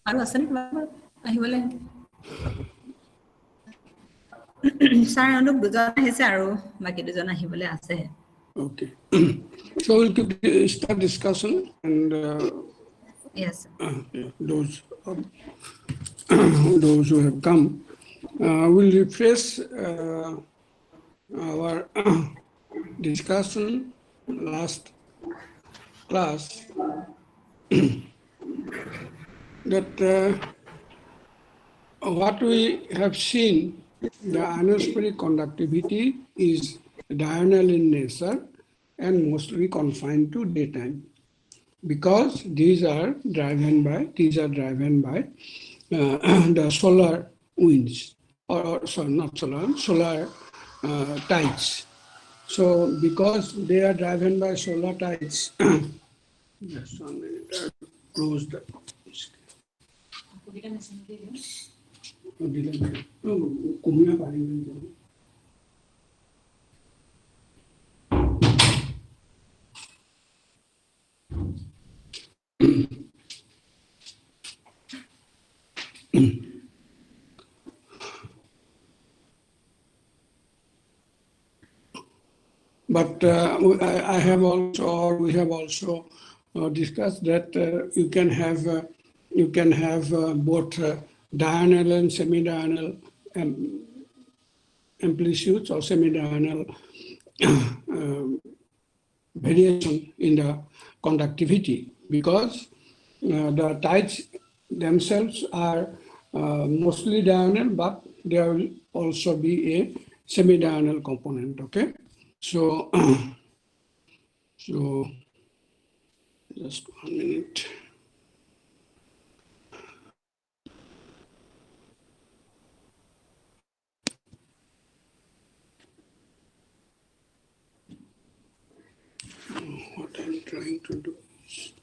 আৰু আছে নে কিবা আহিবলে ছাৰ অনুপ দুজন আহিছে আৰু বাকি দুজন আহিবলে আছে Okay. So we'll start discussion and yes those those who have come will refresh our discussion last class that what we have seen, the ionospheric conductivity is diurnal in nature and mostly confined to daytime, because these are driven by the solar winds, or sorry, not solar tides. So because they are driven by solar tides, just 1 minute, I'll close the. But I have also, or we have also discussed that you can have both diurnal and semi-diurnal amplitudes or semi-diurnal variation in the conductivity, because the tides themselves are mostly diurnal, but there will also be a semi-diurnal component. Okay, so just 1 minute. What I'm trying to do is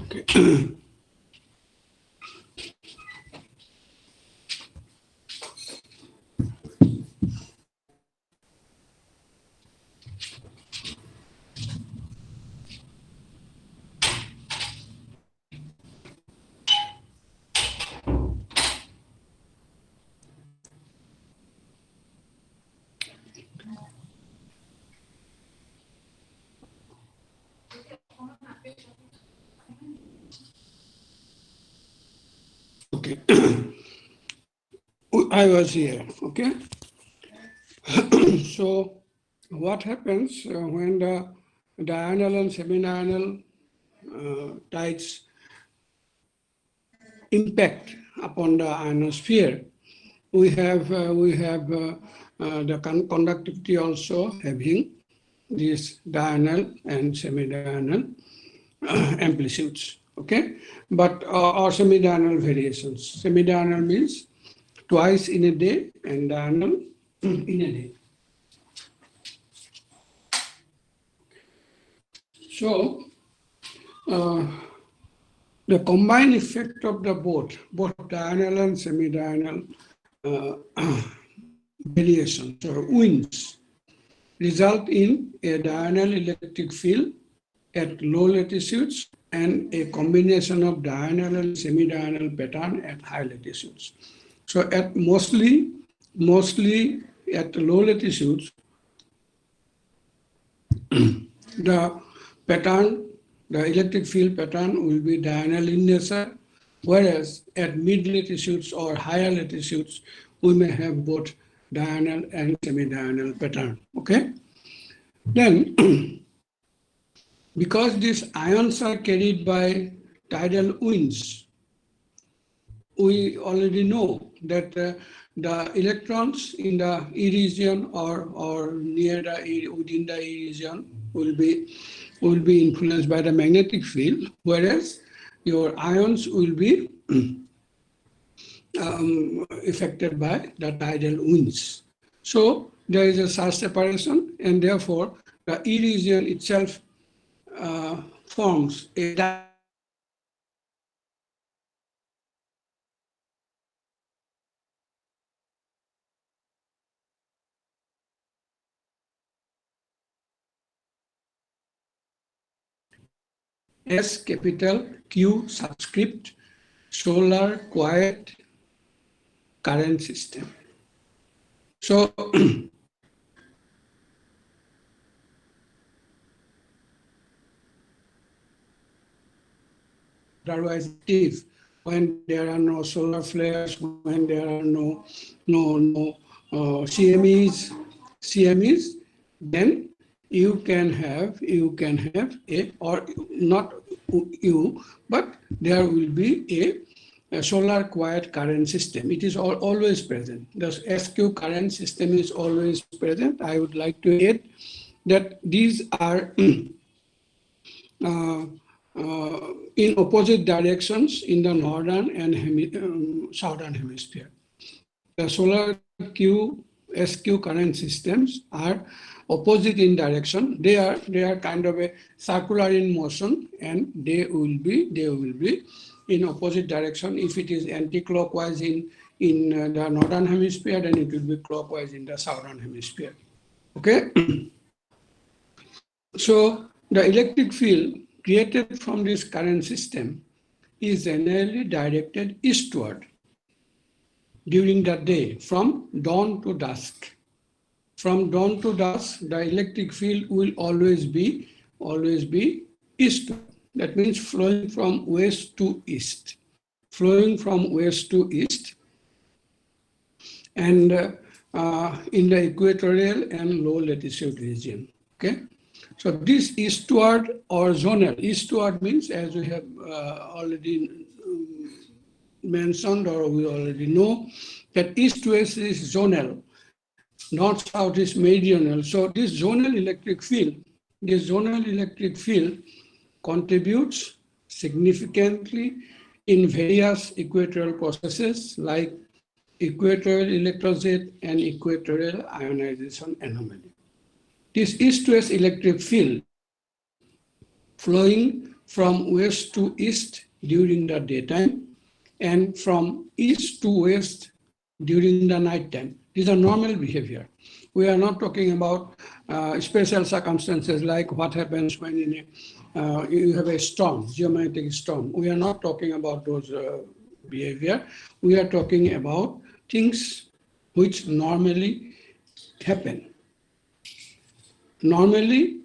okay. Okay, I was here. Okay, so what happens when the diurnal and semi-diurnal tides impact upon the ionosphere? We have the conductivity also having these diurnal and semi-diurnal amplitudes. Okay, but or semi-diurnal variations. Semi-diurnal means twice in a day, and diurnal in a day. So the combined effect of the both diurnal and semi-diurnal variations or winds result in a diurnal electric field at low latitudes and a combination of diurnal and semi-diurnal pattern at high latitudes. So at mostly at low latitudes, the pattern, the electric field pattern will be diurnal in nature, whereas at mid latitudes or higher latitudes, we may have both diurnal and semi-diurnal pattern. Okay, then because these ions are carried by tidal winds, we already know that the electrons in the E region or near the within the E region will be influenced by the magnetic field, whereas your ions will be affected by the tidal winds. So there is a such separation, and therefore the E region itself forms a . S capital Q subscript solar quiet current system. So otherwise active when there are no solar flares, when there are no CMEs, then you can have a, or not you, but there will be a solar quiet current system. It is always present. The SQ current system is always present. I would like to add that these are in opposite directions in the northern and southern hemisphere. The solar SQ current systems are opposite in direction. They are kind of a circular in motion, and they will be in opposite direction. If it is anti-clockwise in the northern hemisphere, then it will be clockwise in the southern hemisphere. Okay. So the electric field created from this current system is generally directed eastward during the day, from dawn to dusk. From dawn to dusk, the electric field will always be eastward. That means flowing from west to east. Flowing from west to east. And in the equatorial and low latitude region. Okay. So this eastward or zonal, eastward means, as we have already mentioned, or we already know, that east-west is zonal, north-south is meridional. So this zonal electric field contributes significantly in various equatorial processes like equatorial electrode and equatorial ionization anomaly. This east-west electric field flowing from west to east during the daytime and from east to west during the nighttime. These are normal behavior. We are not talking about special circumstances like what happens when you have a storm, geomagnetic storm. We are not talking about those behavior. We are talking about things which normally happen. Normally,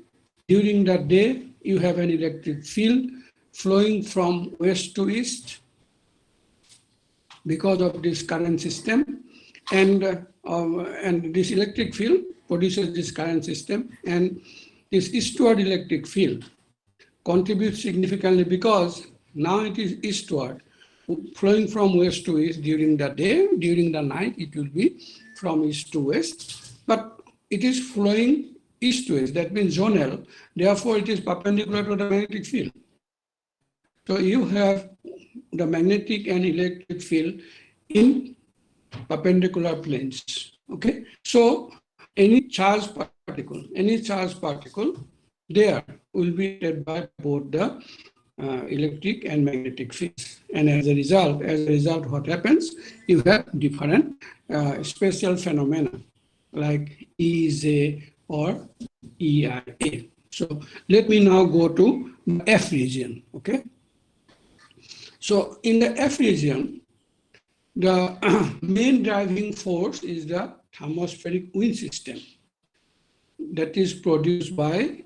during the day, you have an electric field flowing from west to east because of this current system, and this electric field produces this current system, and this eastward electric field contributes significantly because now it is eastward, flowing from west to east during the day. During the night, it will be from east to west, but it is flowing east to west. That means zonal. Therefore, it is perpendicular to the magnetic field. So you have the magnetic and electric field in perpendicular planes. Okay. So any charged particle there will be hit by both the electric and magnetic fields. And as a result, what happens? You have different special phenomena like EJ or EIA. So let me now go to the F region, okay? So in the F region, the main driving force is the thermospheric wind system that is produced by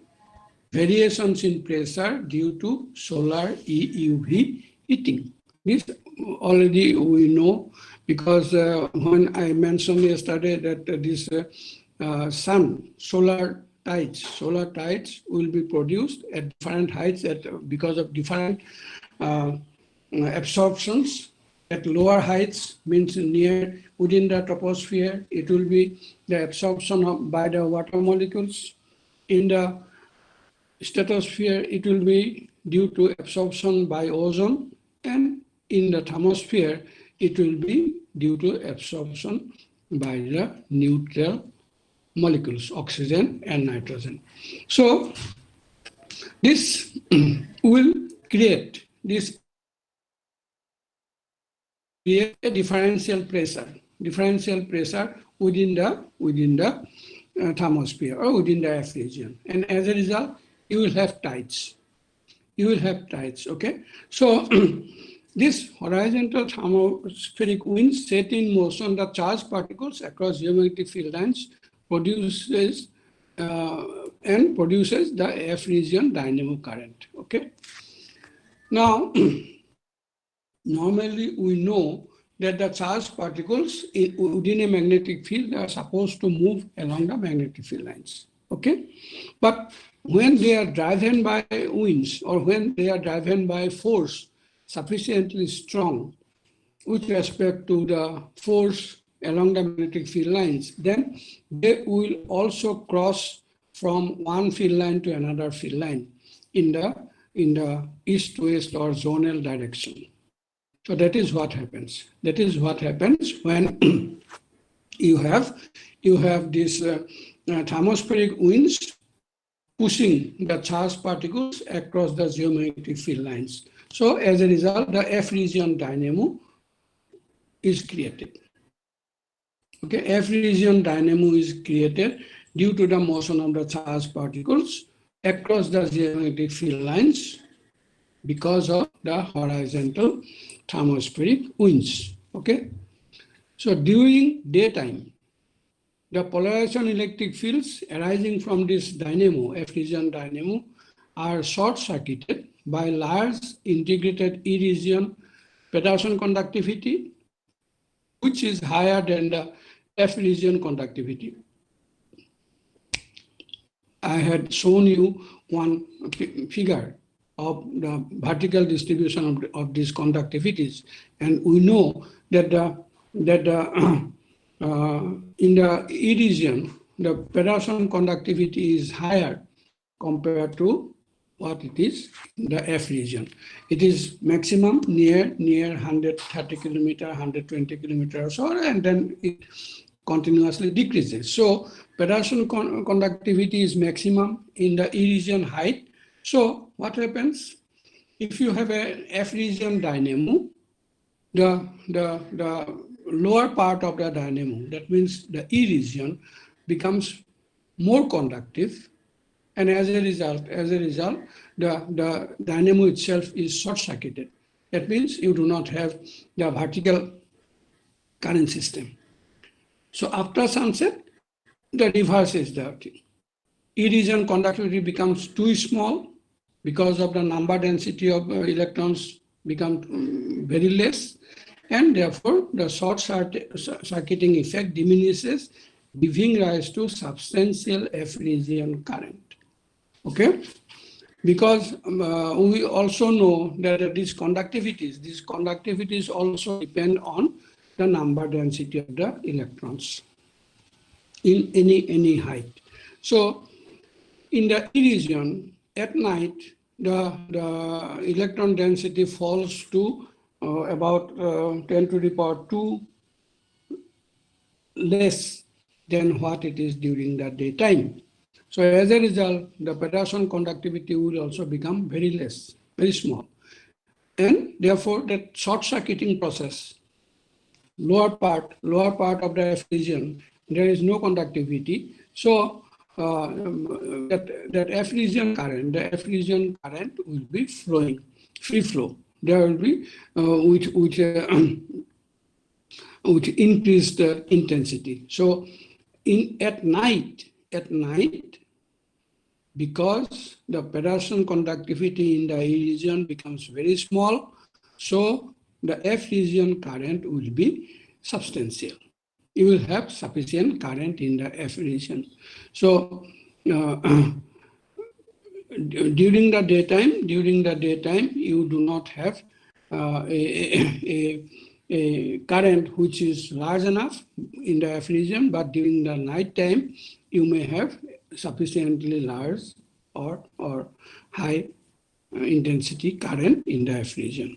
variations in pressure due to solar EUV heating. This already we know because when I mentioned yesterday that this solar tides will be produced at different heights because of different absorptions. At lower heights means within the troposphere, it will be the absorption by the water molecules. In the stratosphere, it will be due to absorption by ozone, and in the thermosphere, it will be due to absorption by the neutral molecules, oxygen and nitrogen. So this will create a differential pressure within the thermosphere or within the F region. And as a result, you will have tides. you will have tides, okay? So this horizontal thermospheric winds set in motion the charged particles across geomagnetic field lines produces the Ephesian dynamo current, okay? Now, normally we know that the charged particles within a magnetic field are supposed to move along the magnetic field lines, okay? But when they are driven by winds or when they are driven by force sufficiently strong with respect to the force along the magnetic field lines, then they will also cross from one field line to another field line in the east-west or zonal direction. So that is what happens. That is what happens when you have these thermospheric winds pushing the charged particles across the geomagnetic field lines. So as a result, the Ephesian dynamo is created. Okay, Ephesian dynamo is created due to the motion of the charged particles across the geomagnetic field lines because of the horizontal thermospheric winds. Okay, so during daytime, the polarization electric fields arising from this dynamo, Ephesian dynamo, are short-circuited by large integrated E-region Peterson conductivity, which is higher than the F-region conductivity. I had shown you one figure of the vertical distribution of these conductivities, and we know that in the E region, the Peterson conductivity is higher compared to what it is in the F region. It is maximum near 130 kilometer, 120 kilometer or so, and then it continuously decreases. So Peterson conductivity is maximum in the E region height. So what happens? If you have a F region dynamo, the lower part of the dynamo, that means the E region, becomes more conductive, and as a result, the dynamo itself is short-circuited. That means you do not have the vertical current system. So after sunset, the reverse is the thing. E region conductivity becomes too small because of the number density of electrons become very less, and therefore the short-circuiting effect diminishes, giving rise to substantial F region current. Okay? Because we also know that these conductivities also depend on the number density of the electrons in any height. So in the E region, at night, the electron density falls to about 10 to the power 2 less than what it is during the daytime. So as a result, the Peterson conductivity will also become very less, very small. And therefore, that short-circuiting process, lower part of the F region, there is no conductivity. So that F region current, the F region current will be flowing, free flow. There will be with increased intensity. So at night, because the Peterson conductivity in the E region becomes very small, so the F region current will be substantial. You will have sufficient current in the F region. So during the daytime, you do not have a current which is large enough in the F region, but during the night time, you may have sufficiently large or high intensity current in the F region.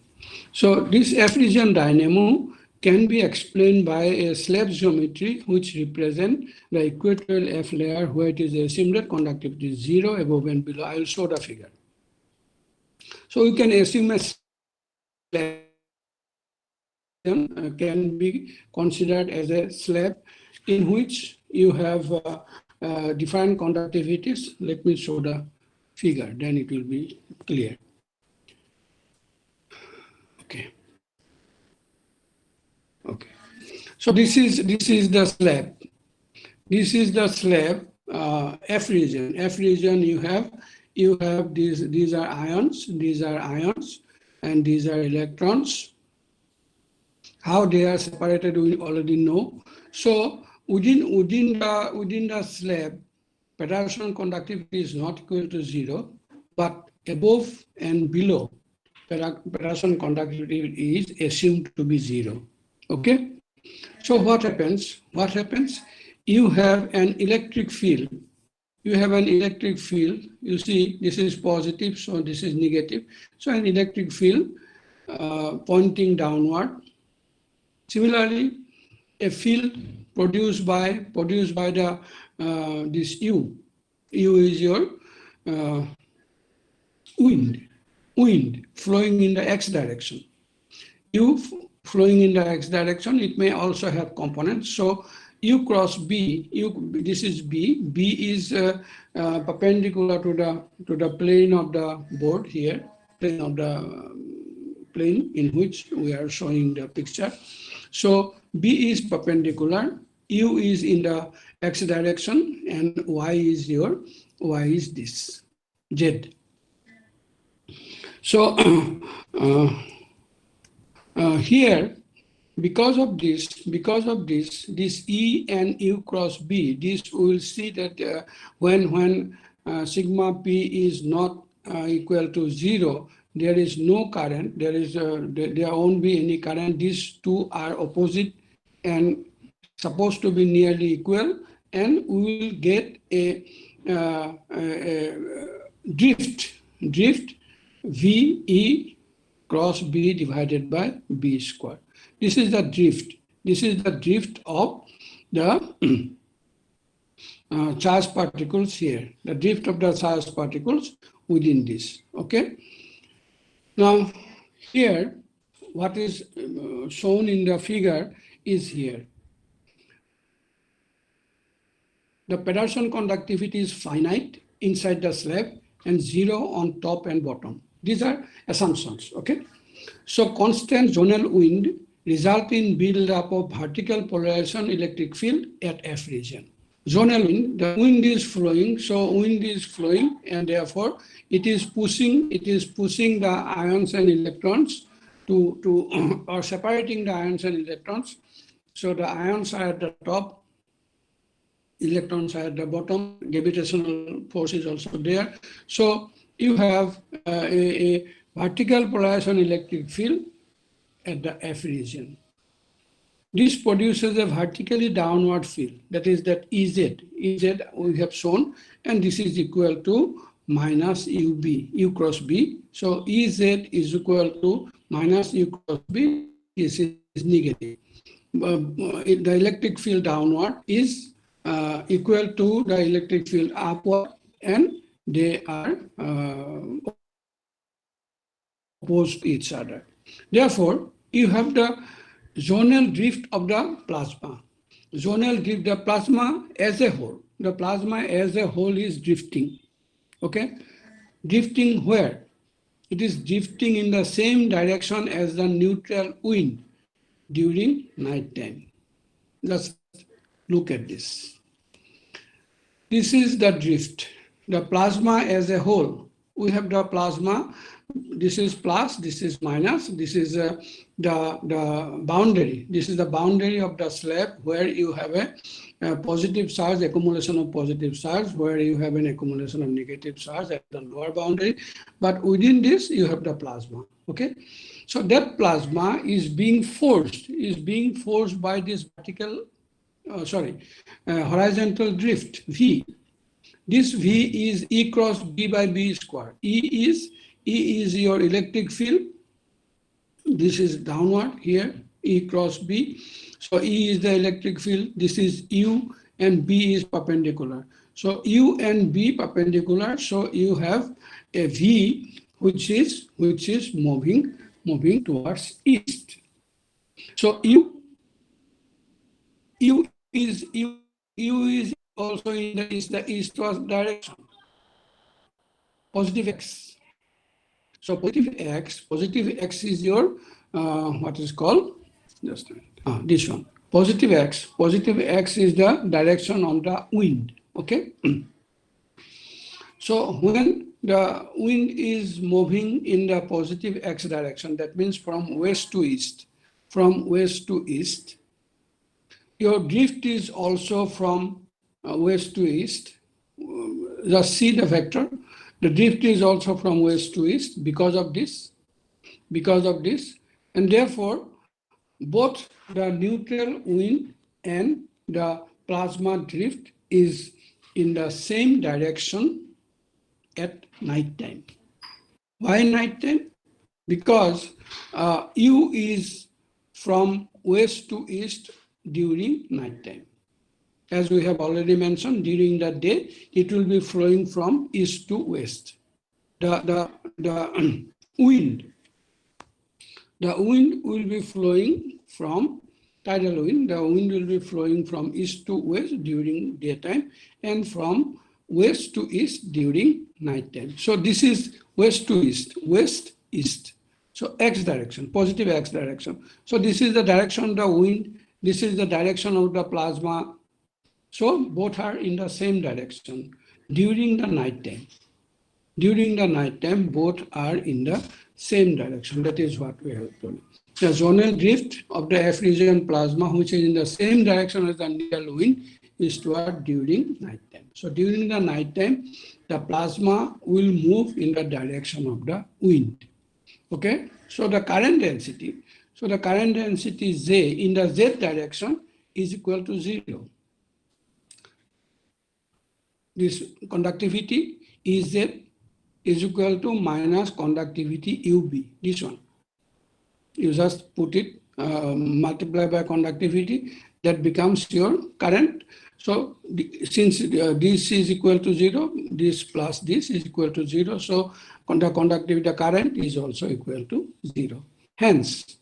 So this F region dynamo can be explained by a slab geometry which represent the equatorial F layer where it is assumed conductivity 0 above and below. I will show the figure. So we can assume a slab can be considered as a slab in which you have different conductivities. Let me show the figure, then it will be clear. Okay. Okay. So this is the slab. This is the slab F region. F region you have these are ions, and these are electrons. How they are separated we already know. So within the slab, Peterson conductivity is not equal to 0, but above and below, Peterson conductivity is assumed to be 0. Okay? So what happens? You have an electric field. You see, this is positive, so this is negative. So an electric field pointing downward. Similarly, a field produced by the this U. U is your wind flowing in the x direction. U flowing in the x direction, it may also have components. So U cross B, this is B. B is perpendicular to the plane of the board here, plane in which we are showing the picture. So B is perpendicular, U is in the x direction, and Y is this, Z. So here, because of this E and U cross B, this we will see that when sigma P is not equal to 0, there is no current. There won't be any current. These two are opposite and supposed to be nearly equal, and we will get a drift VE cross B divided by B square. This is the drift. This is the drift of the charged particles here. The drift of the charged particles within this. Okay. Now here, what is shown in the figure is here. The Peterson conductivity is finite inside the slab and 0 on top and bottom. These are assumptions, okay? So constant zonal wind result in build-up of vertical polarization electric field at F region. Zonal wind, the wind is flowing, so wind is flowing, and therefore it is pushing the ions and electrons to or separating the ions and electrons. So the ions are at the top, electrons are at the bottom, gravitational force is also there. So you have a vertical polarization electric field at the F region. This produces a vertically downward field, that is that EZ we have shown, and this is equal to minus UB, U cross B. So EZ is equal to minus U cross B, this is negative. The electric field downward is equal to the electric field upward, and they are opposed to each other. Therefore, you have the zonal drift of the plasma. Zonal drift, the plasma as a whole is drifting. Okay? Drifting where? It is drifting in the same direction as the neutral wind during night time. Let's look at this. This is the drift. The plasma as a whole. We have the plasma. This is plus, this is minus. This is the boundary. This is the boundary of the slab where you have a positive charge, accumulation of positive charge, where you have an accumulation of negative charge at the lower boundary. But within this, you have the plasma. Okay, so that plasma is being forced by this horizontal drift V. This V is E cross B by B square. E is your electric field. This is downward here, E cross B. So E is the electric field. This is U, and B is perpendicular. So U and B perpendicular. So you have a V which is moving towards east. So U is also in the eastward direction, positive X. So positive X is your, what is called, just this one. Positive X is the direction of the wind, okay? So when the wind is moving in the positive X direction, that means from west to east, your drift is also from west to east. Just see the vector. The drift is also from west to east because of this, and therefore both the neutral wind and the plasma drift is in the same direction at night time. Why night time? Because U is from west to east during night time. As we have already mentioned, during the day, it will be flowing from east to west. The wind will be flowing from tidal wind. The wind will be flowing from east to west during daytime and from west to east during nighttime. So this is west to east, west, east. So X direction, positive X direction. So this is the direction of the wind. This is the direction of the plasma. So both are in the same direction during the nighttime. During the nighttime, both are in the same direction. That is what we have told. The zonal drift of the Ephesian plasma, which is in the same direction as the neutral wind, is toward during nighttime. So during the nighttime, the plasma will move in the direction of the wind. Okay? So the current density Z in the Z direction is equal to 0. This conductivity EZ is equal to minus conductivity UB, this one. You just put it, multiply by conductivity, that becomes your current. So since this is equal to 0, this plus this is equal to 0, so the conductivity, the current is also equal to 0. Hence,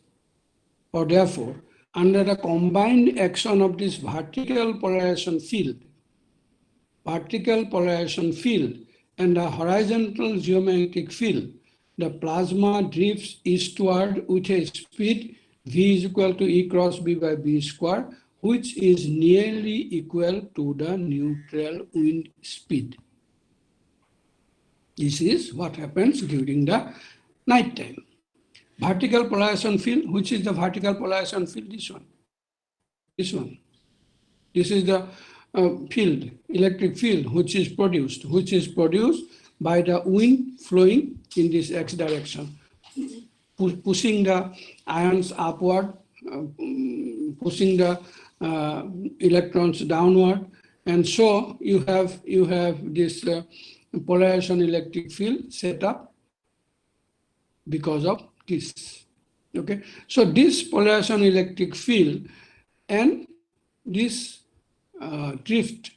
or therefore, under the combined action of this vertical polarization field and the horizontal geometric field, the plasma drifts eastward with a speed v is equal to E cross B by B square, which is nearly equal to the neutral wind speed. This is what happens during the night time. Vertical polarization field, which is the vertical polarization field? This one. This is the field, electric field, which is produced by the wind flowing in this X direction, pushing the ions upward, pushing the electrons downward, and so you have this polarization electric field set up because of this. Okay, so this polarization electric field and this drift,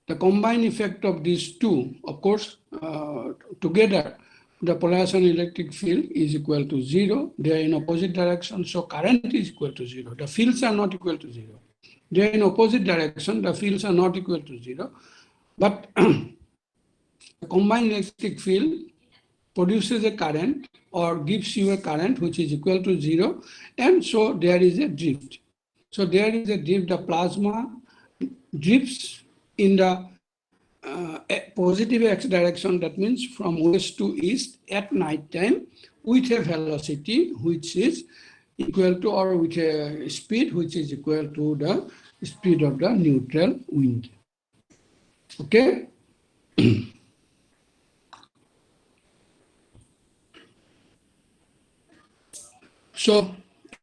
the combined effect of these two, of course, together, the polarization electric field is equal to 0. They are in opposite direction, so current is equal to 0. The fields are not equal to 0. They are in opposite direction, the fields are not equal to 0. But the combined electric field produces a current or gives you a current which is equal to 0, and so there is a drift. So there is a drift, the plasma drifts in the positive X direction, that means from west to east at night time with a velocity which is equal to, or with a speed which is equal to the speed of the neutral wind. Okay? So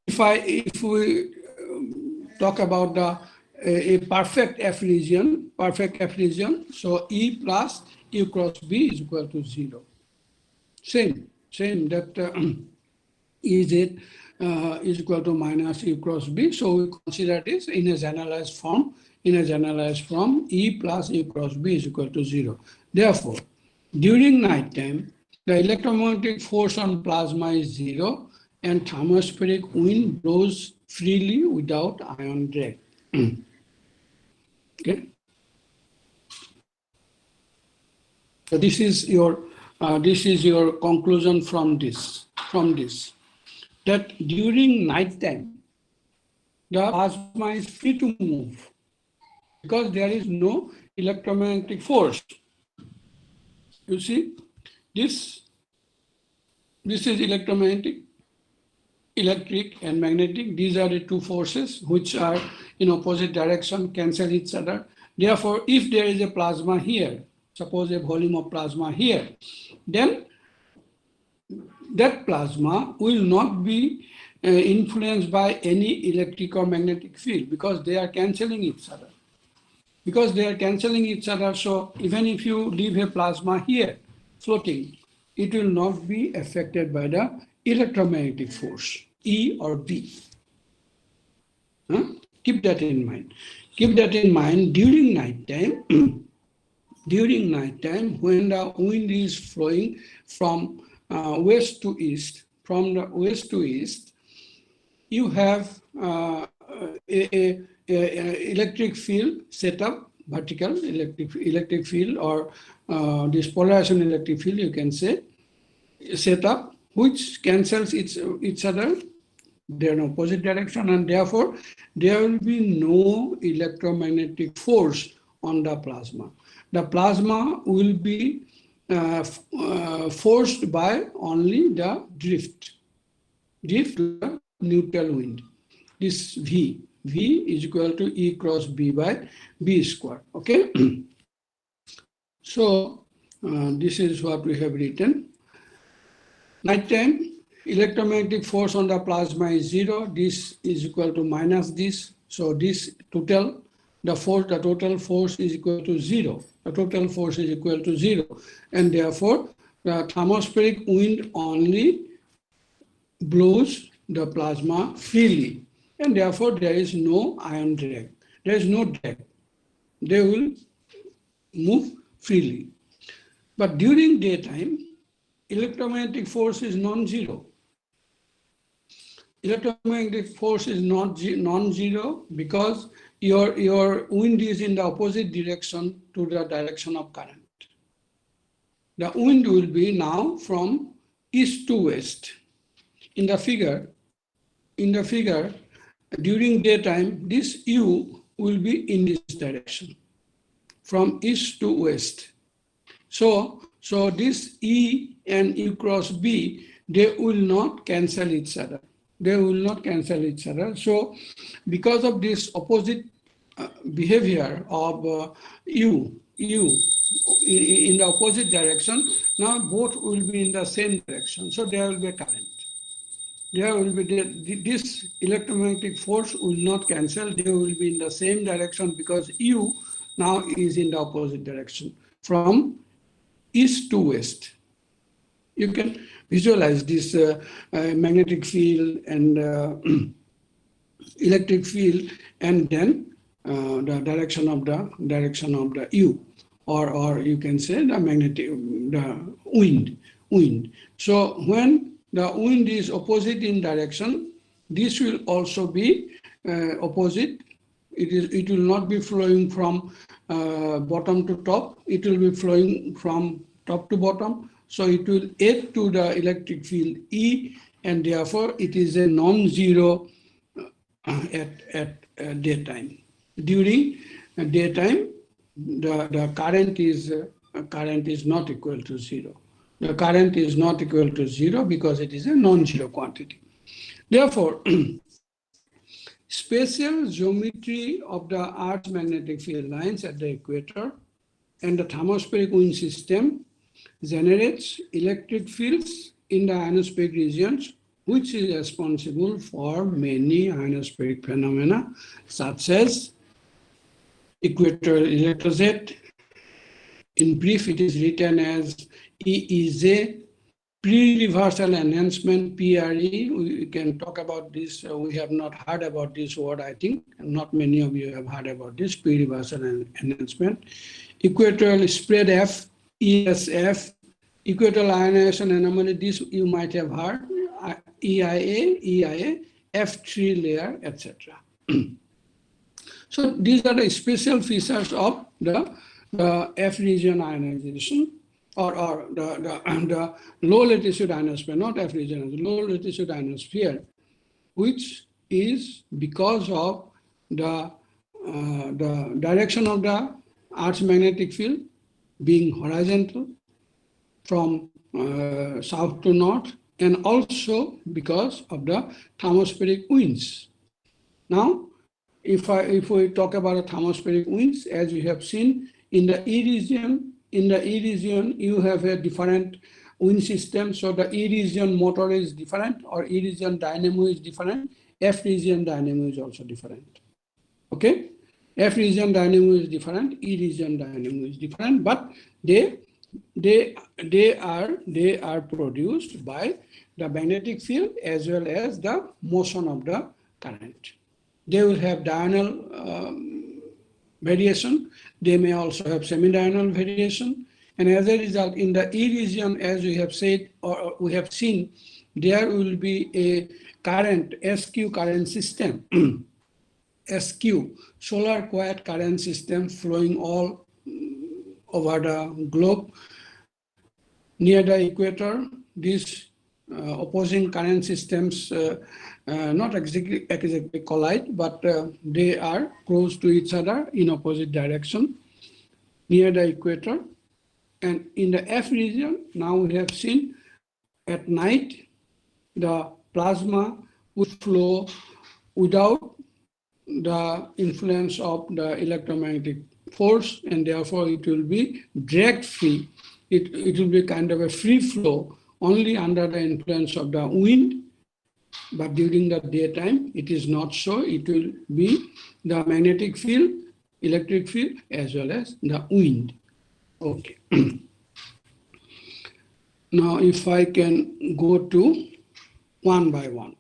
if we talk about the a perfect Ephesian, so E plus U cross B is equal to 0. Same that EZ is equal to minus U cross B. So we consider this in a generalized form. E plus U cross B is equal to 0. Therefore, during night time, the electromagnetic force on plasma is 0, and thermospheric wind blows freely without ion drag. Okay. So this is your this is your conclusion from this, that during night time, the plasma is free to move because there is no electromagnetic force. You see, this is electromagnetic, electric and magnetic. These are the two forces which are in opposite direction, cancel each other. Therefore, if there is a plasma here, suppose a volume of plasma here, then that plasma will not be influenced by any electric or magnetic field because they are cancelling each other. So even if you leave a plasma here floating, it will not be affected by the electromagnetic force, E or B. Keep that in mind. During nighttime, when the wind is flowing from west to east, you have a electric field set up, vertical electric field, or this polarization electric field, you can say, set up, which cancels each other. They are in opposite direction, and therefore there will be no electromagnetic force on the plasma. The plasma will be forced by only the drift, the neutral wind. This V is equal to E cross B by B square. Okay. So this is what we have written. Nighttime, electromagnetic force on the plasma is 0. This is equal to minus this. So this total, the total force is equal to 0. The total force is equal to 0. And therefore, the thermospheric wind only blows the plasma freely. And therefore, there is no ion drag. There is no drag. They will move freely. But during daytime, electromagnetic force is non-zero. Electromagnetic force is non-zero because your wind is in the opposite direction to the direction of current. The wind will be now from east to west. In the figure, during daytime, this U will be in this direction, from east to west. So this E and U cross B, they will not cancel each other. So because of this opposite behavior of U in the opposite direction, now both will be in the same direction. So there will be a current. This electromagnetic force will not cancel. They will be in the same direction because U now is in the opposite direction, from east to west. You can visualize this magnetic field and electric field, and then the direction of the U, or you can say the wind. So when the wind is opposite in direction, this will also be opposite. It will not be flowing from bottom to top. It will be flowing from top to bottom. So it will add to the electric field E, and therefore it is a non-zero at daytime. During daytime, the current is not equal to 0. The current is not equal to 0 because it is a non-zero quantity. Therefore, spatial geometry of the Earth's magnetic field lines at the equator and the thermospheric wind system generates electric fields in the ionospheric regions, which is responsible for many ionospheric phenomena, such as Equatorial Electrode. In brief, it is written as EEZ, pre-reversal enhancement, PRE. We can talk about this. We have not heard about this word, I think. Not many of you have heard about this, pre-reversal enhancement. Equatorial spread F, ESF, equatorial ionization anomaly, this you might have heard, EIA, F3 layer, etc. So these are the special features of the F region ionization or the low latitude ionosphere, not Ephesian, low latitude ionosphere, which is because of the direction of the Earth's magnetic field being horizontal from south to north, and also because of the thermospheric winds. Now, if we talk about the thermospheric winds, as you have seen in the E region, you have a different wind system. So the E region motor is different, or E region dynamo is different. F region dynamo is also different. Okay, F region dynamo is different. E region dynamo is different, but they are produced by the magnetic field as well as the motion of the current. They will have diurnal variation. They may also have semi-diurnal variation. And as a result, in the E region, as we have said, or we have seen, there will be a current, SQ current system, SQ, solar quiet current system flowing all over the globe. Near the equator, these opposing current systems not exactly collide, but they are close to each other in opposite direction near the equator. And in the F region, now we have seen at night, the plasma would flow without the influence of the electromagnetic force, and therefore it will be drag free. It will be kind of a free flow only under the influence of the wind, but during the daytime it is not so. It will be the magnetic field, electric field, as well as the wind. Okay. Now, if I can go to one by one.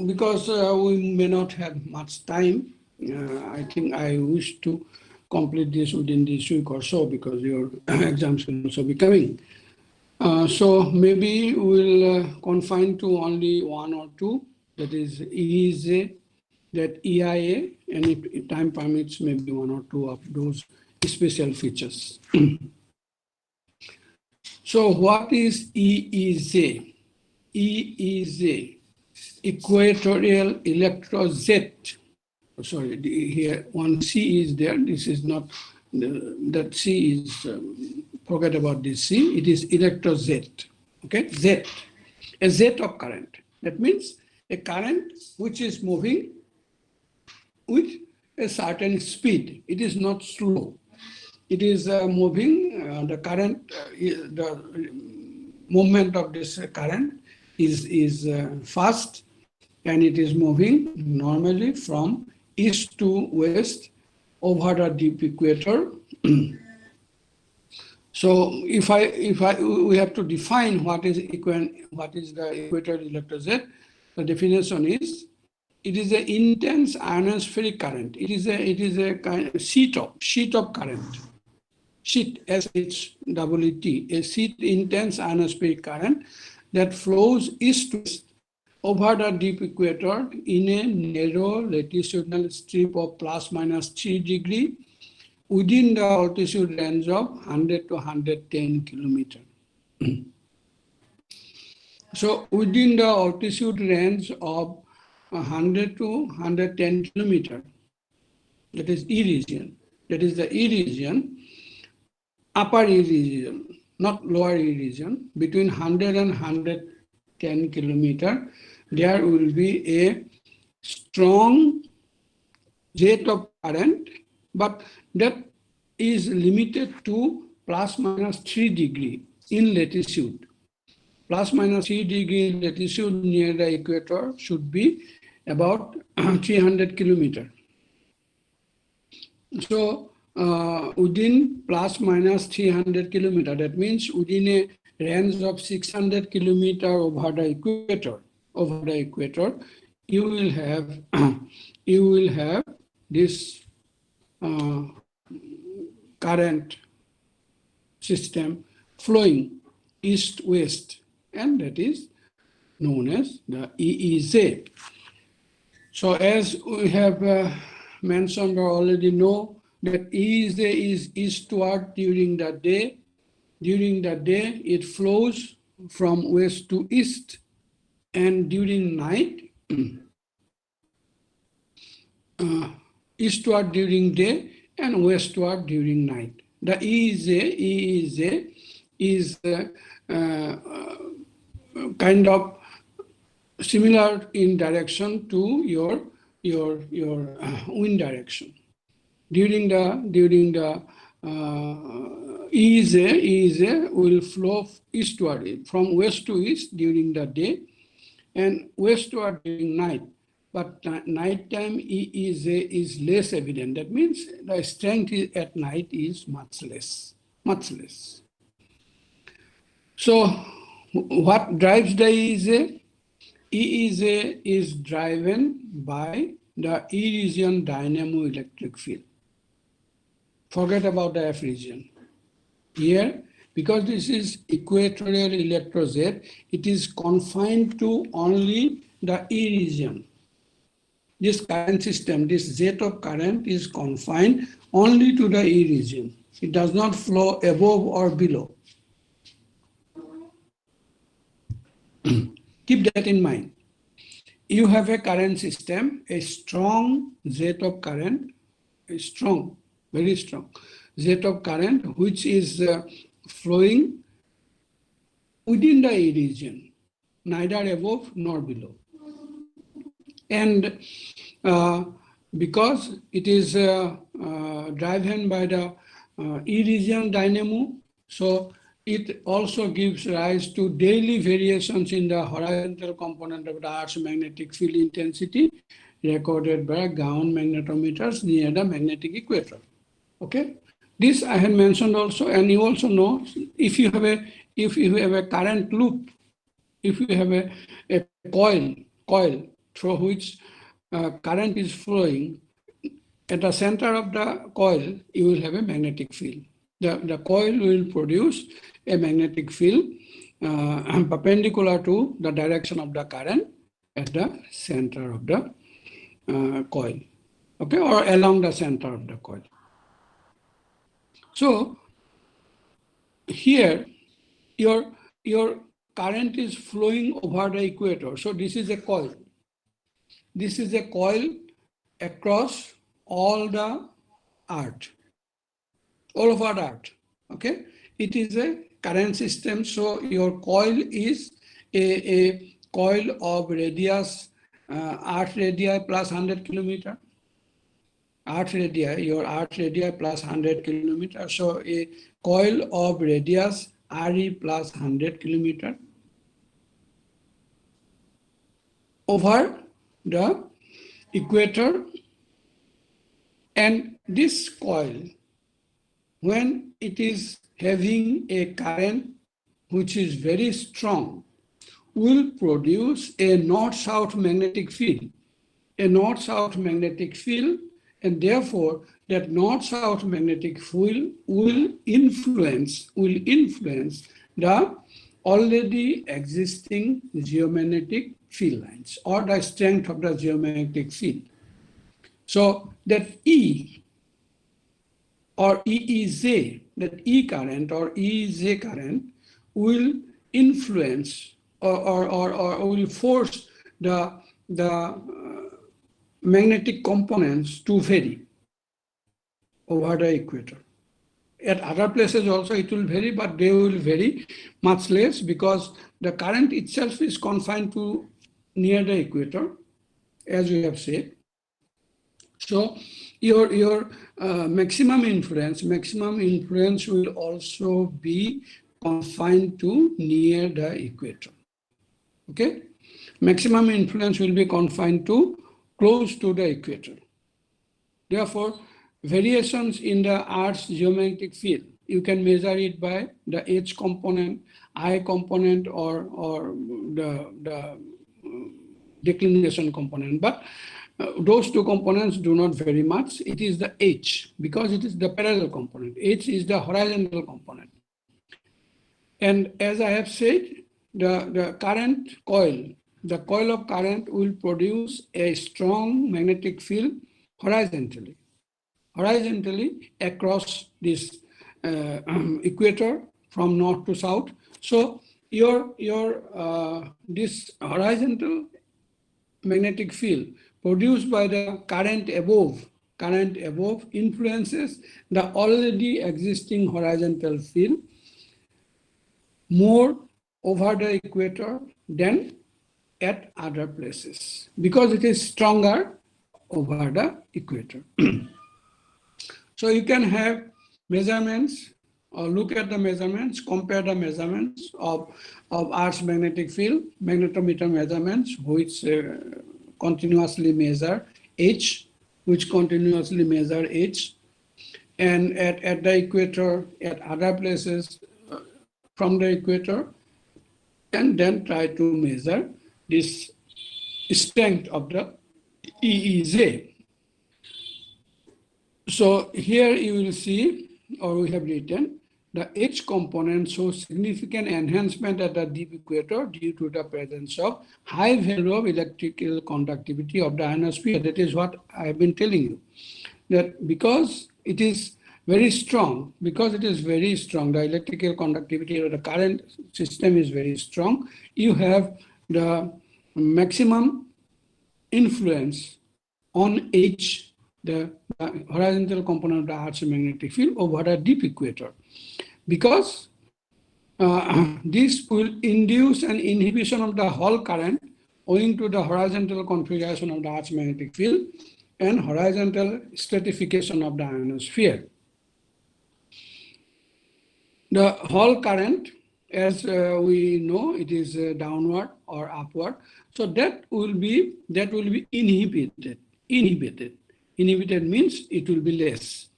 Because we may not have much time, I think I wish to complete this within this week or so, because your exams will also be coming. So maybe we'll confine to only one or two, that is EEZ, that EIA, and if time permits, maybe one or two of those special features. So what is EEZ? EEZ, Equatorial Electrode. Sorry, here one C is there. This is not, that C is, forget about this C. It is electrode Z. Okay, Z, a Z of current. That means a current which is moving with a certain speed. It is not slow. It is moving, the current, the movement of this current is fast, and it is moving normally from east to west over the deep equator. So we have to define what is the equatorial electrode. The definition is, it is an intense ionospheric current. It is a kind of sheet of current. Sheet, S-H-E-E-T, a sheet intense ionospheric current that flows east to west over the deep equator in a narrow latitudinal strip of plus minus 3 degrees within the altitude range of 100 to 110 kilometers. So within the altitude range of 100 to 110 kilometers, that is E region. That is the E region, upper E region, not lower E region, between 100 and 110 kilometers, there will be a strong jet of current, but that is limited to plus minus 3 degrees in latitude. Plus minus 3 degrees latitude near the equator should be about 300 kilometers. So within plus minus 300 kilometers, that means within a range of 600 kilometers over the equator, you will have this current system flowing east-west, and that is known as the EEZ. So as we have mentioned or already know, that EEZ is eastward during the day During the day, it flows from west to east, and during night, eastward during day and westward during night. The EEZ is kind of similar in direction to your wind direction. During the EEZ will flow eastward from west to east during the day and westward during night. But nighttime EEZ is less evident. That means the strength at night is much less. So what drives the EEZ? EEZ is driven by the E region dynamo electric field. Forget about the F region. Here, because this is equatorial electrode, it is confined to only the E region. This current system, this jet of current is confined only to the E region. It does not flow above or below. Keep that in mind. You have a current system, a strong jet of current, a strong, very strong jet of current, which is flowing within the E region, neither above nor below. And because it is driven by the E region dynamo, so it also gives rise to daily variations in the horizontal component of the Earth's magnetic field intensity recorded by ground magnetometers near the magnetic equator. Okay, this I had mentioned also, and you also know if you have a current loop, if you have a coil through which current is flowing, at the center of the coil you will have a magnetic field. The coil will produce a magnetic field perpendicular to the direction of the current at the center of the coil, okay, or along the center of the coil. So here your current is flowing over the equator. So this is a coil. This is a coil across all the Earth, all over the Earth. Okay, it is a current system. So your coil is a coil of radius, Earth radii plus 100 kilometer. Earth radii, your Earth radii plus 100 kilometer. So a coil of radius RE plus 100 kilometer over the equator, and this coil, when it is having a current which is very strong, will produce a north-south magnetic field. A north-south magnetic field, and therefore that north-south magnetic field will influence the already existing geomagnetic field lines or the strength of the geomagnetic field. So that E or EEZ, that E current or EEZ current will influence or will force the magnetic components to vary over the equator. At other places also it will vary, but they will vary much less because the current itself is confined to near the equator, as we have said. So your maximum influence will also be confined to near the equator. Okay, maximum influence will be confined to close to the equator. Therefore, variations in the Earth's geomagnetic field, you can measure it by the H component, I component, or the declination component. But those two components do not vary much. It is the H, because it is the parallel component. H is the horizontal component. And as I have said, the current coil, the coil of current will produce a strong magnetic field horizontally across this equator from north to south. So your this horizontal magnetic field produced by the current above influences the already existing horizontal field more over the equator than at other places, because it is stronger over the equator. So you can have measurements, or look at the measurements, compare the measurements of Earth's magnetic field, magnetometer measurements, which continuously measure H, and at the equator, at other places from the equator, and then try to measure this strength of the EEZ. So here you will see, or we have written, the H component shows significant enhancement at the deep equator due to the presence of high value of electrical conductivity of the ionosphere. That is what I have been telling you, that because it is very strong, the electrical conductivity of the current system is very strong, you have the maximum influence on H, the horizontal component of the Earth's magnetic field, over the deep equator. Because this will induce an inhibition of the Hall current owing to the horizontal configuration of the Earth's magnetic field and horizontal stratification of the ionosphere. The Hall current, as we know, it is downward or upward. So that will be inhibited. Inhibited means it will be less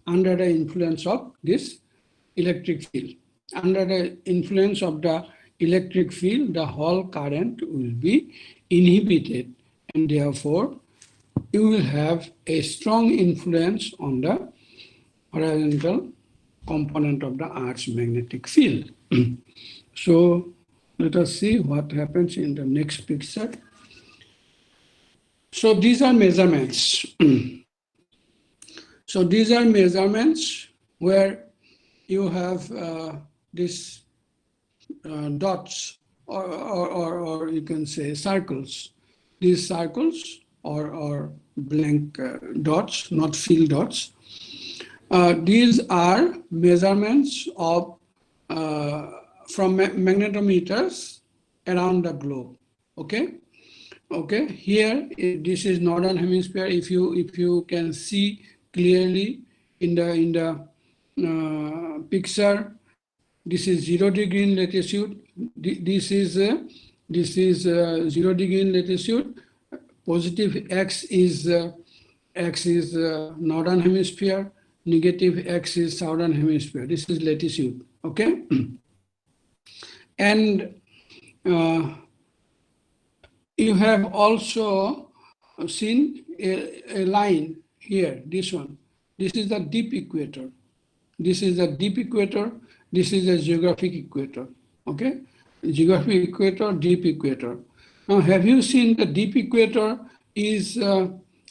under the influence of this electric field. Under the influence of the electric field, the Hall current will be inhibited, and therefore you will have a strong influence on the horizontal component of the Earth's magnetic field. So let us see what happens in the next picture. So these are measurements. So these are measurements where you have these dots, or you can say circles. These circles or blank dots, not field dots. These are measurements of from magnetometers around the globe. Okay. Here this is northern hemisphere. If you can see clearly in the picture, this is 0 degree in latitude. This is 0 degree in latitude. Positive X is northern hemisphere. Negative X is southern hemisphere. This is latitude. Okay, and you have also seen a line here. This one. This is the deep equator. This is the deep equator. This is the geographic equator. Okay, geographic equator, deep equator. Now, have you seen the deep equator is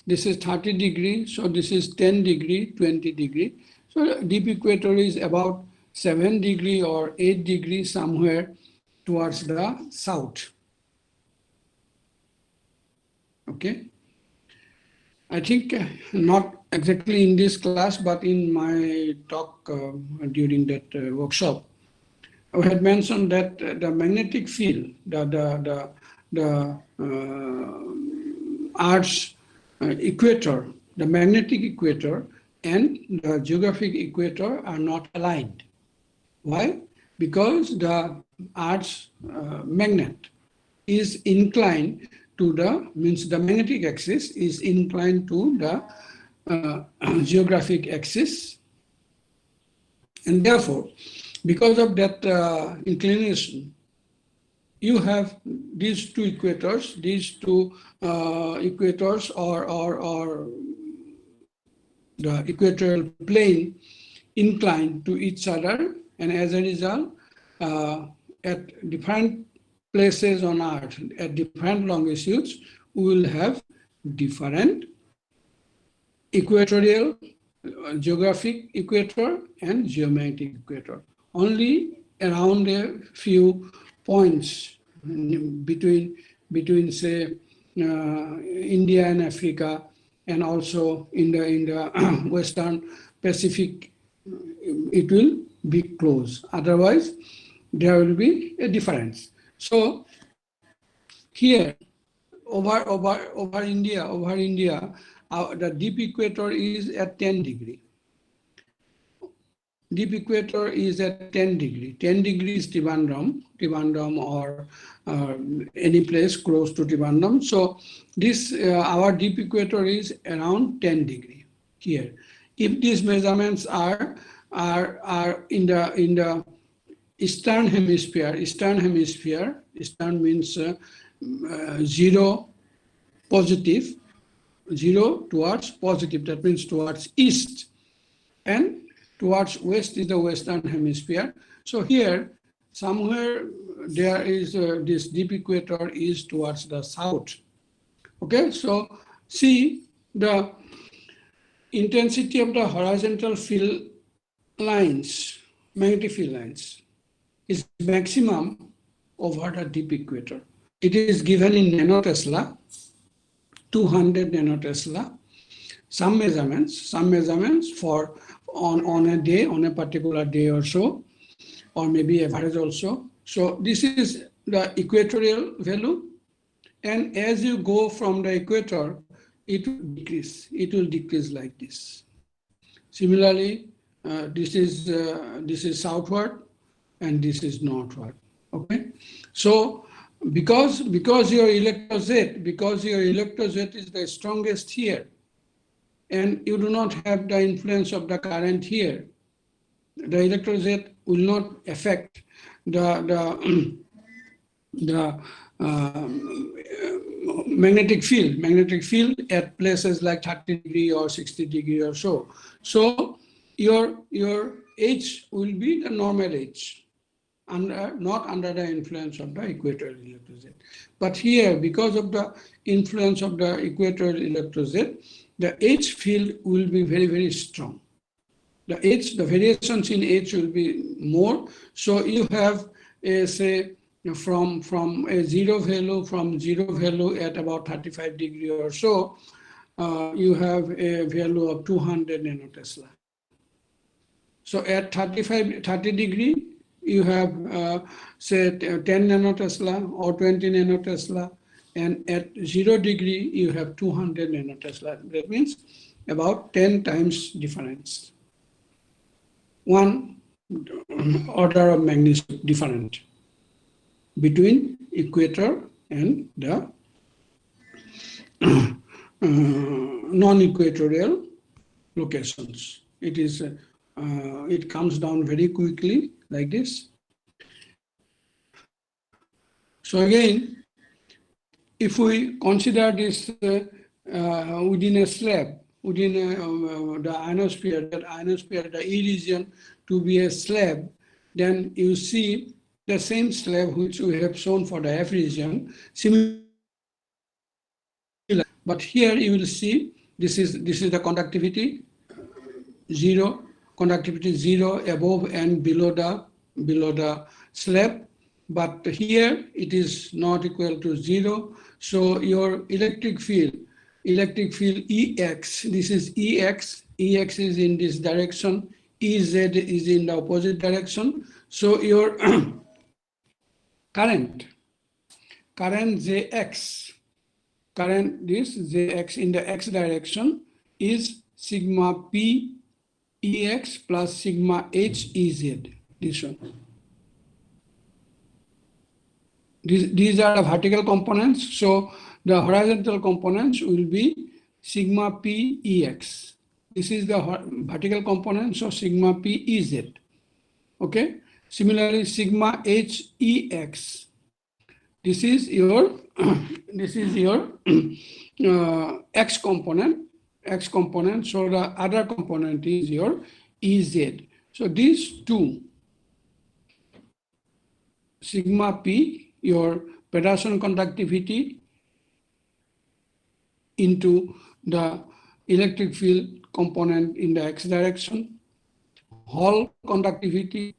this is 30 degrees, so this is 10 degree, 20 degree. So deep equator is about 7 degree or 8 degrees somewhere towards the south. Okay. I think not exactly in this class, but in my talk during that workshop, I had mentioned that the magnetic field, the Earth's equator, the magnetic equator and the geographic equator are not aligned. Why? Because the Earth's magnet is inclined to the magnetic axis is inclined to the geographic axis, and therefore, because of that inclination, you have these two equators, or the equatorial plane inclined to each other, and as a result, at different places on Earth, at different longitudes, we will have different equatorial, geographic equator and geomagnetic equator. only around a few points between say India and Africa, and also in the Western Pacific, it will be close. Otherwise, there will be a difference. So here, over India, the deep equator is at 10 degree. Deep equator is at 10 degree. 10 degrees Trivandrum or any place close to Trivandrum. So this our deep equator is around 10 degree here. If these measurements are in the eastern hemisphere, eastern means zero positive, zero towards positive, that means towards east, and towards west is the western hemisphere. So here, somewhere there is this deep equator is towards the south. Okay, so see the intensity of the horizontal field lines, magnetic field lines, is maximum over the deep equator. It is given in nanotesla, 200 nanotesla. Some measurements for on a day, on a particular day or so, or maybe average also. So this is the equatorial value, and as you go from the equator, it will decrease. It will decrease like this. Similarly, this is southward, and this is northward. Okay, so because your electrojet is the strongest here, and you do not have the influence of the current here, the electrojet will not affect the magnetic field at places like 30 degree or 60 degree or so. So your H will be the normal H, not under the influence of the equatorial electrojet. But here, because of the influence of the equatorial electrojet, the H field will be very, very strong. The variations in H will be more. So you have say from a zero value at about 35 degree or so, you have a value of 200 nanotesla. So at 30 degree, you have say 10 nanotesla or 20 nanotesla, and at 0 degree, you have 200 nanotesla. That means about 10 times difference. One order of magnitude different between equator and the non-equatorial locations. It comes down very quickly like this. So again, if we consider this within a slab, within the ionosphere, the E region to be a slab, then you see the same slab which we have shown for the F region. Similar, but here you will see this is the conductivity zero above and below the slab. But here it is not equal to 0. So your electric field EX, this is EX is in this direction, EZ is in the opposite direction. So your current JX, this JX in the X direction is sigma P EX plus sigma H EZ, this one. These are the vertical components. So the horizontal components will be sigma P EX. This is the vertical component, so sigma P EZ. Okay. Similarly, sigma H EX. This is your X component. So the other component is your EZ. So these two, sigma P, your Peterson conductivity into the electric field component in the X direction, Hall conductivity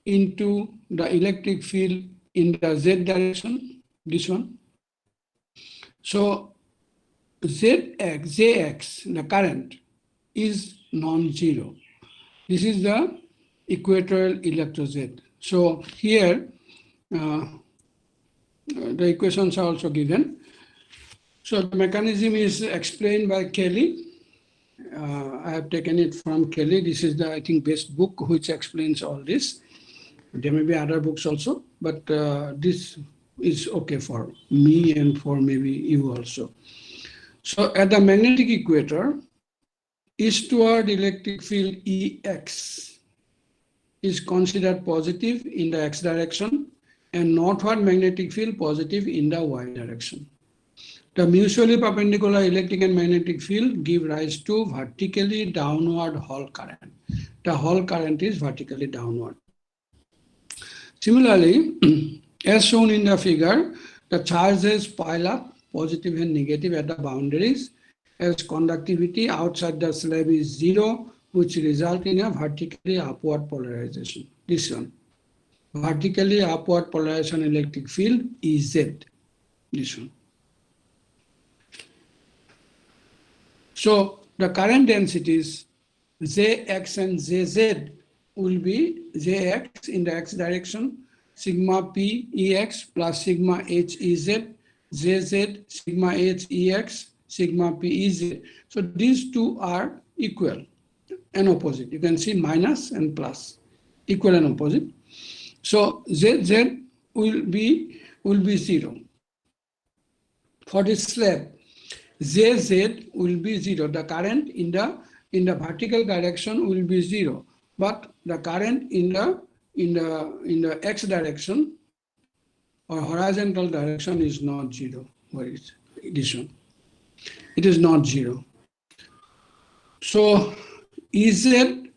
into the electric field in the Z direction, this one. So Jx, the current, is non-zero. This is the equatorial electrode. So here, the equations are also given. So the mechanism is explained by Kelly. I have taken it from Kelly. This is the, I think, best book which explains all this. There may be other books also, but this is okay for me and for maybe you also. So at the magnetic equator, eastward electric field Ex is considered positive in the X direction and northward magnetic field positive in the Y direction. The mutually perpendicular electric and magnetic field give rise to vertically downward Hall current. The Hall current is vertically downward. Similarly, as shown in the figure, the charges pile up, positive and negative at the boundaries, as conductivity outside the slab is zero, which result in a vertically upward polarization. This one. Vertically upward polarization electric field is Z. This one. So the current densities Jx and Jz will be Jx in the X direction, sigma P Ex plus sigma H Ez, Jz sigma H Ex, sigma P Ez. So these two are equal and opposite. You can see minus and plus, equal and opposite. So Zz will be zero. For this slab, Jz will be zero. The current in the vertical direction will be zero, but the current in the X direction or horizontal direction is not zero. Where is this one? It is not zero. So Ez in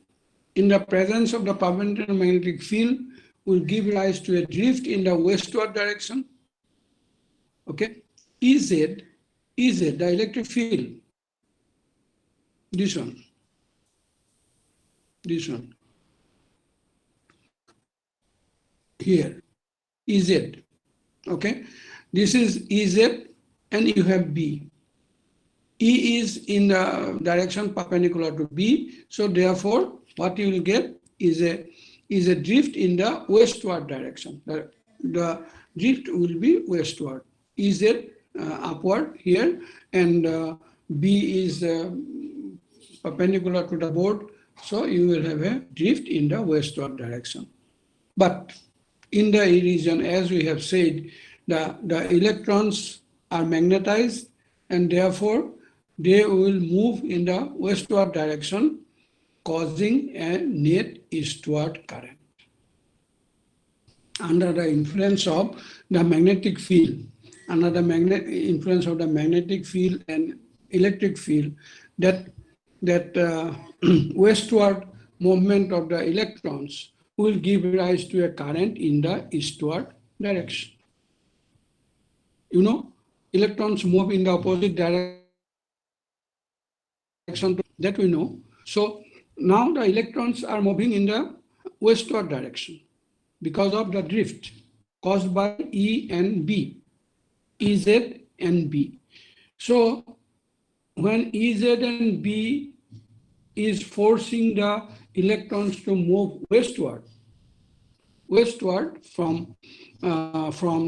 the presence of the perpendicular magnetic field will give rise to a drift in the westward direction. Okay, Ez, the electric field, this one, here, Ez, okay, this is Ez and you have B. E is in the direction perpendicular to B, so therefore what you will get is a drift in the westward direction. The drift will be westward. Ez upward here, and B is perpendicular to the board, so you will have a drift in the westward direction. But in the E region, as we have said, the electrons are magnetized and therefore they will move in the westward direction, causing a net eastward current. Under the influence of the magnetic field, under the influence of the magnetic field and electric field, that westward movement of the electrons will give rise to a current in the eastward direction. You know, electrons move in the opposite direction, that we know. So now the electrons are moving in the westward direction because of the drift caused by E and B. Ez and B. So when Ez and B is forcing the electrons to move westward from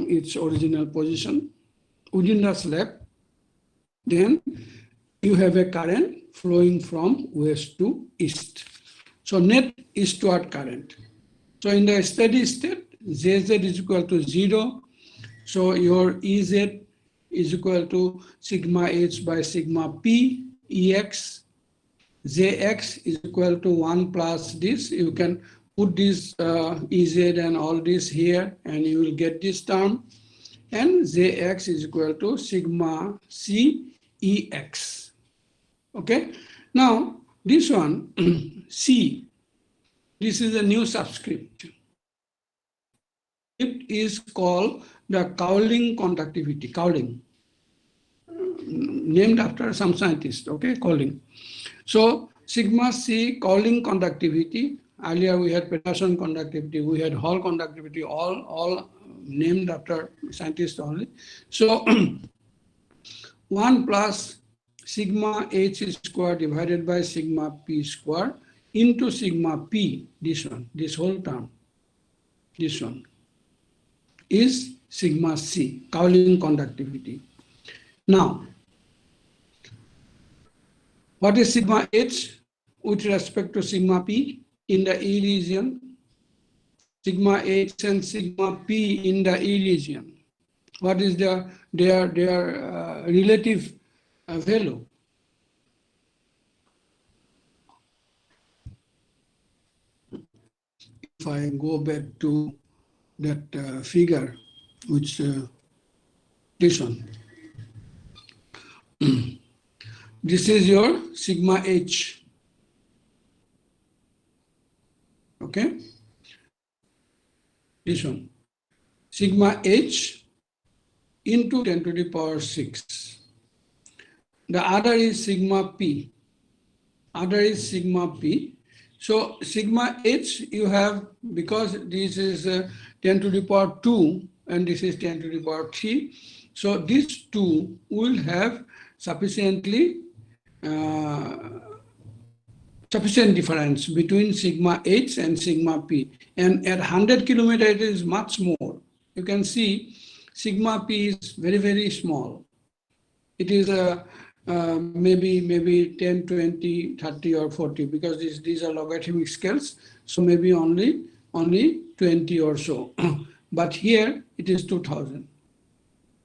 its original position within the slab, then you have a current flowing from west to east. So net eastward current. So in the steady state, Jz is equal to 0. So your Ez is equal to sigma H by sigma P Ex. Jx is equal to 1 plus this. You can put this Ez and all this here and you will get this term. And Jx is equal to sigma C Ex. Okay. Now this one, C, this is a new subscript. It is called the Cowling conductivity, Cowling, named after some scientist, okay, Cowling. So sigma C Cowling conductivity earlier we had Peterson conductivity, we had Hall conductivity, all named after scientists only. So 1 plus sigma h square divided by sigma p square into sigma p, this one, this whole term, this one, is sigma c, Cowling conductivity. Now, what is sigma h with respect to sigma p in the E region? Sigma h and sigma p in the E region. What is their relative value? If I go back to that figure, which this one. This is your sigma h. Okay? This one. Sigma h into 10 to the power 6. The other is sigma p. Other is sigma p. So sigma h you have, because this is 10 to the power 2 and this is 10 to the power 3. So these two will have sufficient difference between sigma h and sigma p. And at 100 kilometer it is much more. You can see sigma p is very, very small. It is maybe 10, 20, 30 or 40, because these are logarithmic scales. So maybe only 20 or so. But here it is 2000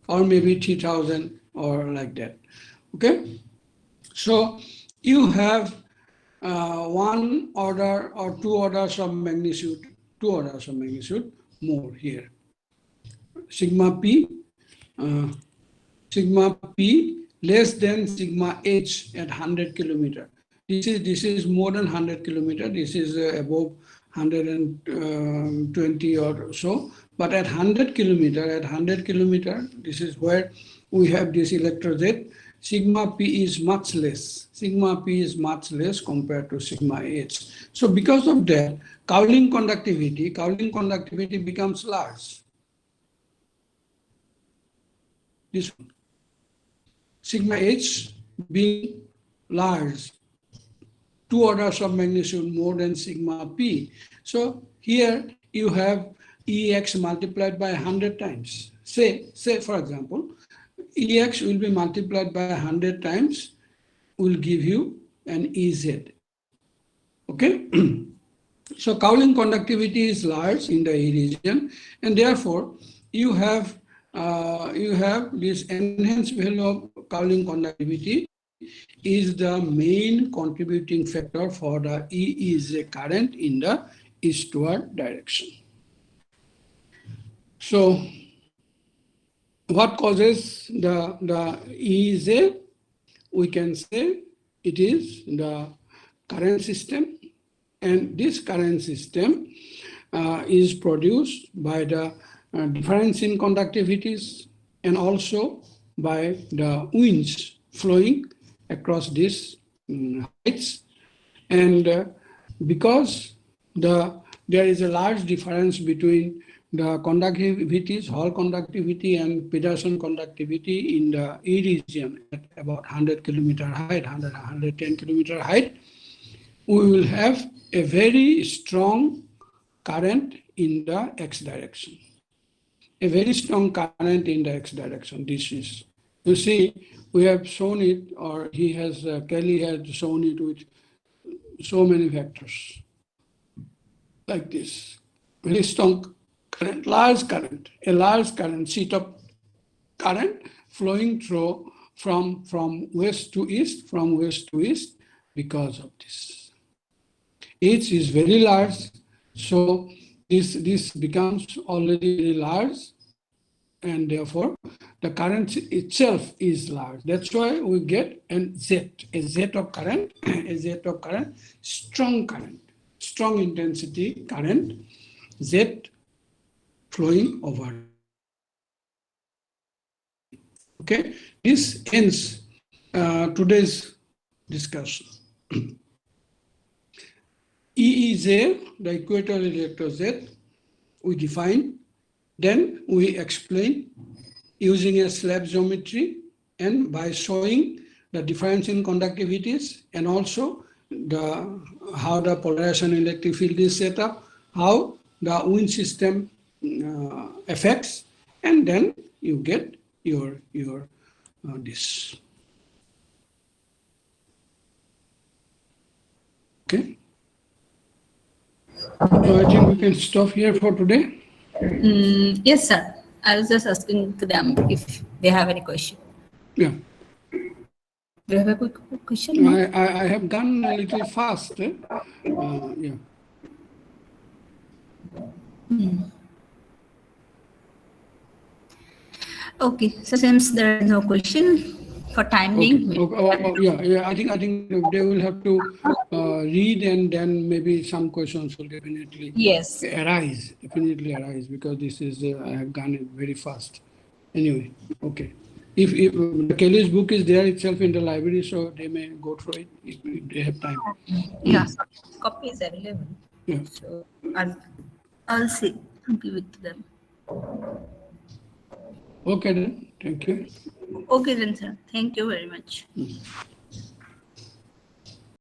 or maybe 3000 or like that. Okay. So you have one order or two orders of magnitude more here. Sigma p less than sigma h at 100 kilometer. This is more than 100 kilometer. This is above 120 or so. But at 100 kilometer, this is where we have this electrojet. Sigma p is much less. Sigma p is much less compared to sigma h. So because of that, Cowling conductivity becomes large. This one. Sigma h being large, 2 orders of magnitude more than sigma p. So here you have Ex multiplied by 100 times. Say for example, Ex will be multiplied by 100 times, will give you an Ez. Okay? So Cowling conductivity is large in the E region, and therefore you have this enhanced value of Cowling conductivity is the main contributing factor for the EEZ current in the eastward direction. So what causes the EEZ? We can say it is the current system, and this current system is produced by the difference in conductivities and also by the winds flowing across these heights. And because there is a large difference between the conductivities, Hall conductivity and Peterson conductivity in the E region at about 100 kilometer height, 110 kilometer height, we will have a very strong current in the X direction. A very strong current in the X direction. This is, you see, we have shown it, or Kelly has shown it with so many vectors like this. Very strong current, a large current, sheet of current flowing through from west to east, because of this. H is very large, so this becomes already very large, and therefore the current itself is large. That's why we get a Z of current, strong intensity current, Z flowing over. Okay, this ends today's discussion. EEZ, the equatorial electrode Z, we define, then we explain using a slab geometry and by showing the difference in conductivities and also how the polarization electric field is set up, how the wind system affects, and then you get your this. Okay. So I think we can stop here for today. Yes, sir. I was just asking to them if they have any question. Yeah. Do you have a quick question? No? I have gone a little fast. Yeah. Okay, so since there is no question for time being, Yeah. I think they will have to read, and then maybe some questions will definitely arise. Because this is I have gone it very fast. Anyway, okay. If Kelly's book is there itself in the library, so they may go through it if they have time. yeah, copy is available. Yeah. So I'll see. I'll give it to them. Okay then. Thank you. Okay then, sir. Thank you very much.